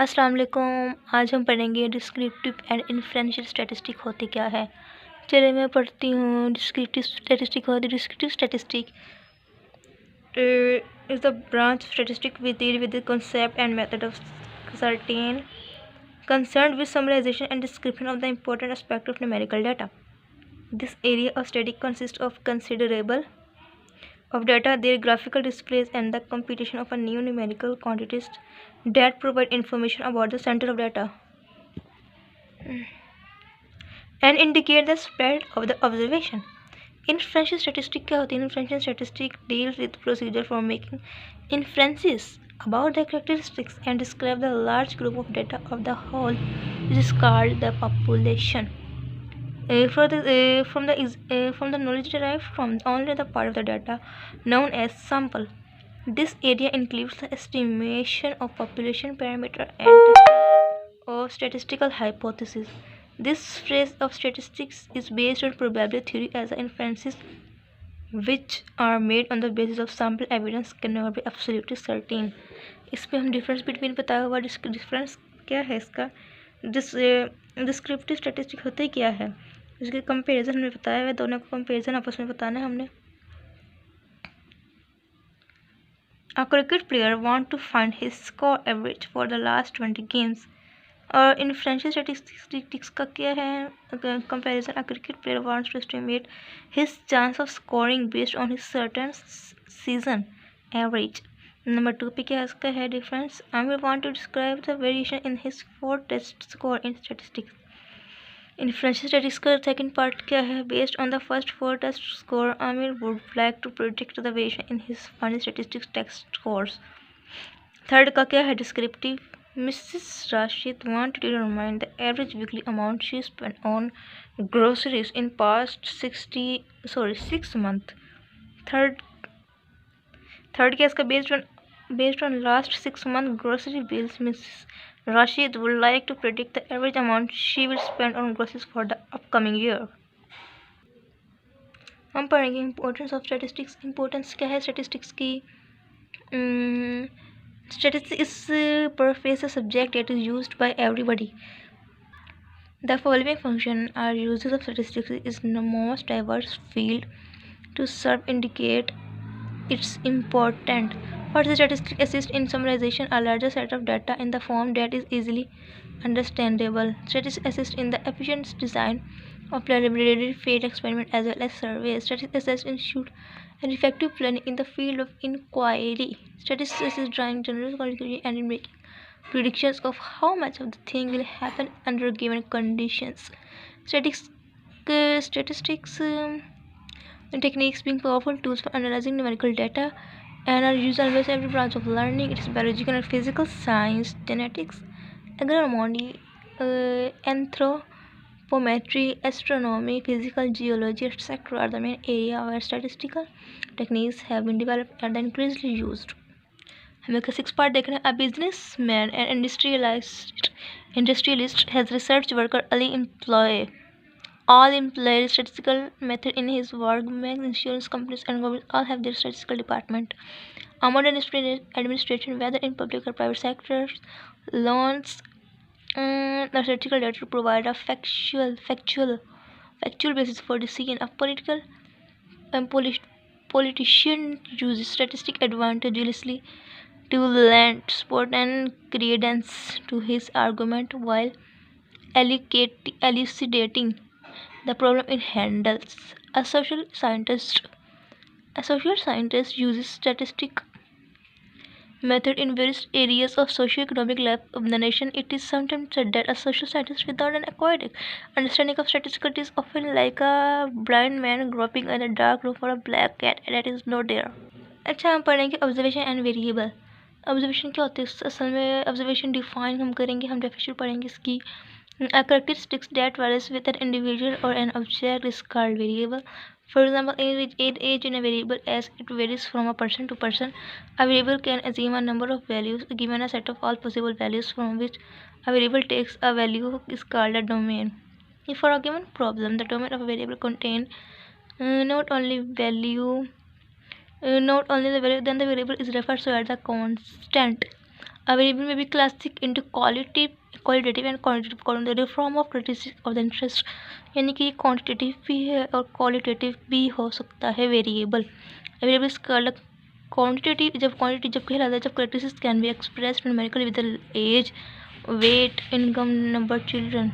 अस्सलाम वालेकुम। आज हम पढ़ेंगे डिस्क्रिप्टिव एंड इन्फ्रेंशियल स्टैटिस्टिक होते क्या है। चलिए मैं पढ़ती हूँ। डिस्क्रिप्टिव स्टैटिस्टिक होती descriptive statistic is the branch of statistics we deal with the concept and method of certain concerned with summarization and description of the important aspect of numerical data. This area of statistics consists of considerable of data, their graphical displays, and the computation of a new numerical quantities that provide information about the center of data and indicate the spread of the observation. Inferential statistics क्या होती है? Inferential statistics deals with procedure for making inferences about the characteristics and describe the large group of data of the whole, which is called the population. From the knowledge derived from only the part of the data known as sample. This area includes the estimation of population parameter and of statistical hypothesis. This phase of statistics is based on probability theory as the inferences which are made on the basis of sample evidence cannot be absolutely certain. इसमें हम difference between बताया हुआ difference क्या है इसका descriptive statistic होते क्या है, इसके कंपैरिजन में बताया हुआ है। दोनों का कंपैरिजन आपस में बताना है हमने। A cricket player want to find his score average for the last 20 games. और इन्फ्रेंशियल स्टैटिस्टिक्स का क्या है comparison? A cricket player wants to estimate his chance of scoring based on his certain season average. Number 2 पे क्या इसका है difference? I will want to describe the variation in his 4 test score in statistics. Inferential statistics का second part क्या है? Based on the first 4 test score Aamir would like to predict the variation in his final statistics test scores. Third का क्या है descriptive? Mrs. Rashid wanted to determine the average weekly amount she spent on groceries in past 6 months. Third case का based on last 6 month grocery bills, Mrs. Rashid would like to predict the average amount she will spend on groceries for the upcoming year. हम पढ़ेंगे importance of statistics. Importance क्या है statistics की? Statistics is a subject that is used by everybody. The following functions are uses of statistics is the most diverse field to serve indicate its important. What is statistics? Assist in summarization a larger set of data in the form that is easily understandable. Statistics assist in the efficient design of preliminary field experiment as well as surveys. Statistics assist in shoot and effective planning in the field of inquiry. Statistics is drawing general conclusions and in making predictions of how much of the thing will happen under given conditions. Statistics techniques being powerful tools for analyzing numerical data and are used almost every branch of learning. It is biological and physical science, genetics, agronomy, anthropometry, astronomy, physical geology, etc. are the main area where statistical techniques have been developed and increasingly used. हमें का 6 part देखना है। A businessman and industrialist has research worker all employ statistical method in his work. Banks, insurance companies, and governments all have their statistical department. A modern administration, whether in public or private sectors, loans the statistical data to provide a factual basis for decision. A politician uses statistic advantageously to lend support and credence to his argument while elucidating the problem it handles. A social scientist uses statistic method in various areas of socio-economic life of the nation. It is sometimes said that a social scientist without an acquired understanding of statistics is often like a blind man groping in a dark room for a black cat that is not there. अच्छा, हम पढ़ेंगे observation and variable. Observation क्या होती है? असल में observation define हम करेंगे, हम डेफिनेशन पढ़ेंगे इसकी। A characteristics that varies with an individual or an object is called variable. For example, age in a variable as it varies from a person to person. A variable can assume a number of values given a set of all possible values from which a variable takes a value is called a domain. If for a given problem, the domain of a variable contains not only the value, then the variable is referred to as a constant. A variable may be classic into qualitative and quantitative qualitative form of criticism of the interest, यानी कि quantitative भी है और qualitative भी हो सकता है variable. Variable scalar quantitative जब कहलाता है जब criticism can be expressed numerically with age, weight, income, number children.